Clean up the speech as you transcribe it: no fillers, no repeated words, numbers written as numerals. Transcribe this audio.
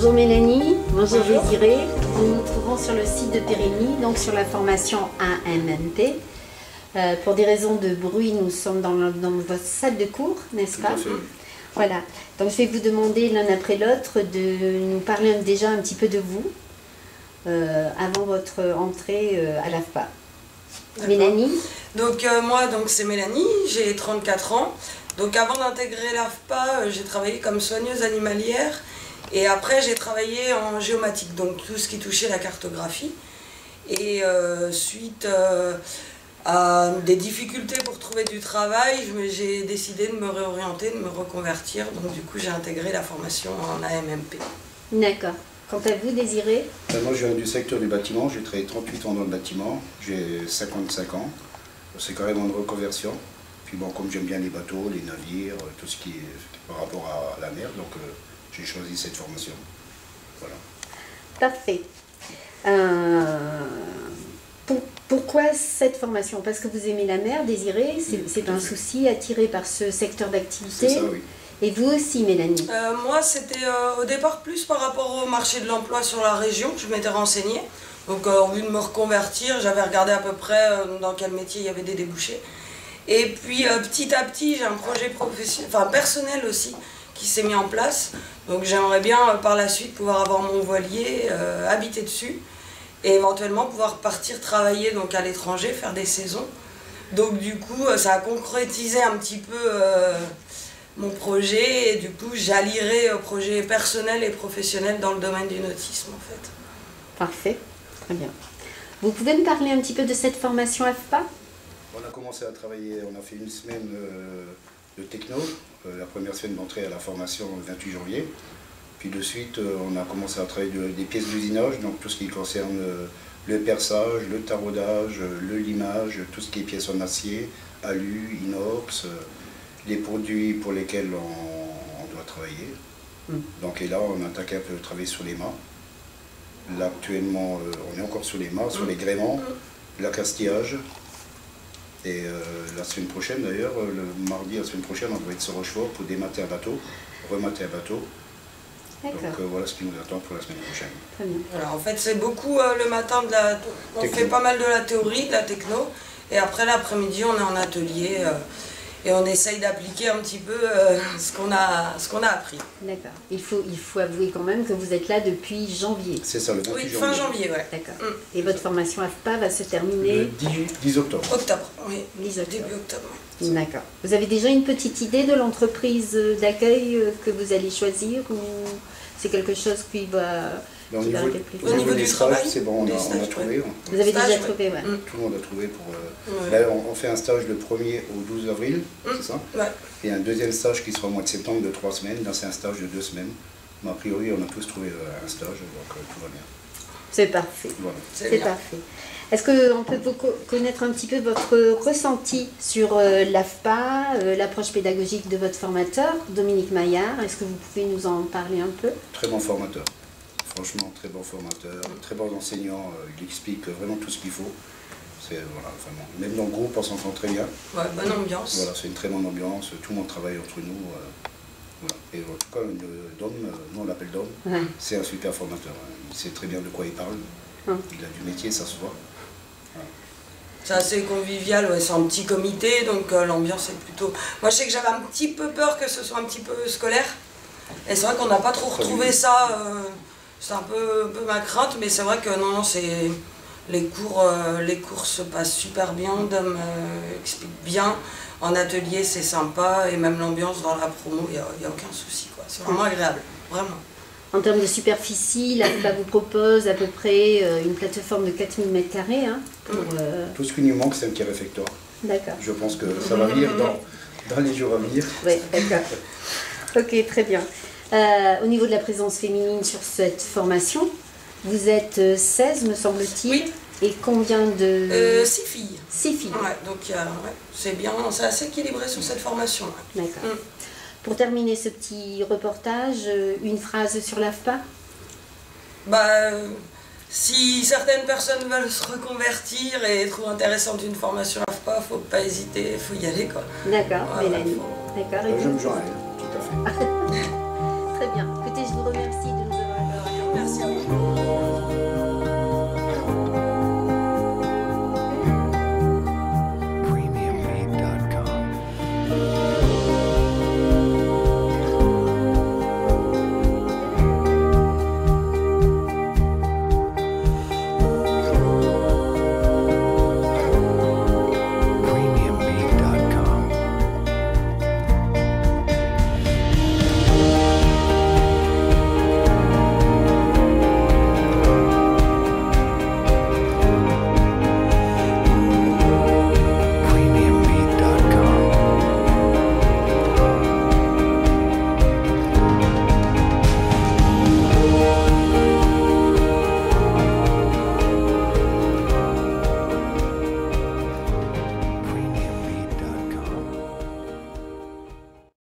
Bonjour Mélanie, bonjour Désiré. Nous nous trouvons sur le site de Périgny, donc sur la formation AMMP. Pour des raisons de bruit, nous sommes dans votre salle de cours, n'est-ce pas? Voilà, donc je vais vous demander l'un après l'autre de nous parler déjà un petit peu de vous avant votre entrée à l'AFPA. Mélanie? Donc moi, c'est Mélanie, j'ai 34 ans. Donc avant d'intégrer l'AFPA, j'ai travaillé comme soigneuse animalière et après j'ai travaillé en géomatique, donc tout ce qui touchait la cartographie. Et suite à des difficultés pour trouver du travail, j'ai décidé de me réorienter, de me reconvertir. Donc du coup j'ai intégré la formation en AMMP. D'accord. Quant à vous, Désiré? Moi je viens du secteur du bâtiment, j'ai travaillé 38 ans dans le bâtiment, j'ai 55 ans. C'est carrément une reconversion. Puis bon, comme j'aime bien les bateaux, les navires, tout ce qui est par rapport à la mer, donc j'ai choisi cette formation. Voilà. Parfait. Pourquoi cette formation? Parce que vous aimez la mer, Désiré, c'est un souci attiré par ce secteur d'activité. C'est ça, oui. Et vous aussi, Mélanie? Moi, c'était au départ plus par rapport au marché de l'emploi sur la région, je m'étais renseignée. Donc au lieu de me reconvertir, j'avais regardé à peu près dans quel métier il y avait des débouchés. Et puis petit à petit, j'ai un projet personnel aussi qui s'est mis en place. Donc j'aimerais bien par la suite pouvoir avoir mon voilier, habiter dessus et éventuellement pouvoir partir travailler donc, à l'étranger, faire des saisons. Donc du coup, ça a concrétisé un petit peu mon projet et du coup, j'allierai projet personnel et professionnel dans le domaine du nautisme en fait. Parfait, très bien. Vous pouvez me parler un petit peu de cette formation AFPA? On a commencé à travailler, on a fait une semaine de techno, la première semaine d'entrée à la formation le 28 janvier. Puis de suite, on a commencé à travailler des pièces d'usinage, donc tout ce qui concerne le perçage, le taraudage, le limage, tout ce qui est pièces en acier, alu, inox, les produits pour lesquels on doit travailler. Donc et là, on a attaqué un peu de travailler sur les mâts. Là actuellement, on est encore sur les mâts, sur les gréements, l'accastillage. Et la semaine prochaine d'ailleurs, le mardi la semaine prochaine, on va être sur Rochefort pour démater un bateau, remater un bateau. Donc voilà ce qui nous attend pour la semaine prochaine. Très bien. Alors, en fait c'est beaucoup le matin, on fait pas mal de la théorie, de la techno, et après l'après-midi on est en atelier et on essaye d'appliquer un petit peu ce qu'on a appris. D'accord. Il faut avouer quand même que vous êtes là depuis janvier. C'est ça, le 28 oui, janvier. fin janvier, ouais. D'accord. Et votre formation AFPA va se terminer le 10 octobre. Octobre, oui. 10 octobre. Début octobre. D'accord. Vous avez déjà une petite idée de l'entreprise d'accueil que vous allez choisir ou c'est quelque chose qui va Au niveau du des travail, stages, c'est bon, on a trouvé. Vous avez déjà trouvé, ouais. Tout le monde a trouvé pour... Là, on fait un stage le 1er au 12 avril, c'est ça? Ouais. Et un deuxième stage qui sera au mois de septembre de 3 semaines. Là, c'est un stage de 2 semaines. Mais a priori, on a tous trouvé un stage, donc tout va bien. C'est parfait. Voilà. C'est parfait. Est-ce qu'on peut connaître un petit peu votre ressenti sur l'AFPA, l'approche pédagogique de votre formateur, Dominique Maillard? Est-ce que vous pouvez nous en parler un peu? Très bon formateur. Franchement, très bon formateur, très bon enseignant. Il explique vraiment tout ce qu'il faut. Voilà, vraiment. Même dans le groupe, on s'entend très bien. Ouais, bonne ambiance. Voilà, c'est une très bonne ambiance. Tout le monde travaille entre nous. Voilà. Et en tout cas, Dom, nous on l'appelle Dom, c'est un super formateur. Il sait très bien de quoi il parle. Il a du métier, ça se voit. C'est assez convivial, ouais, c'est un petit comité, donc l'ambiance est plutôt... Moi je sais que j'avais un petit peu peur que ce soit un petit peu scolaire, et c'est vrai qu'on n'a pas trop retrouvé ça, c'est un peu ma crainte, mais c'est vrai que non, les cours se passent super bien, Dom explique bien, en atelier c'est sympa, et même l'ambiance dans la promo, il n'y a aucun souci, quoi. C'est vraiment agréable, vraiment. En termes de superficie, l'AFPA vous propose à peu près une plateforme de 4000 m². Hein, Tout ce qui nous manque, c'est un petit réfectoire. D'accord. Je pense que ça va venir dans les jours à venir. Oui, d'accord. Ok, très bien. Au niveau de la présence féminine sur cette formation, vous êtes 16, me semble-t-il. Oui. Et combien de... 6 filles. 6 filles. Ouais, donc c'est bien, c'est assez équilibré sur cette formation. D'accord. Pour terminer ce petit reportage, une phrase sur l'AFPA? Si certaines personnes veulent se reconvertir et trouvent intéressante une formation AFPA, il ne faut pas hésiter, il faut y aller, quoi. D'accord, Mélanie. D'accord, et je me joins à elle, tout à fait.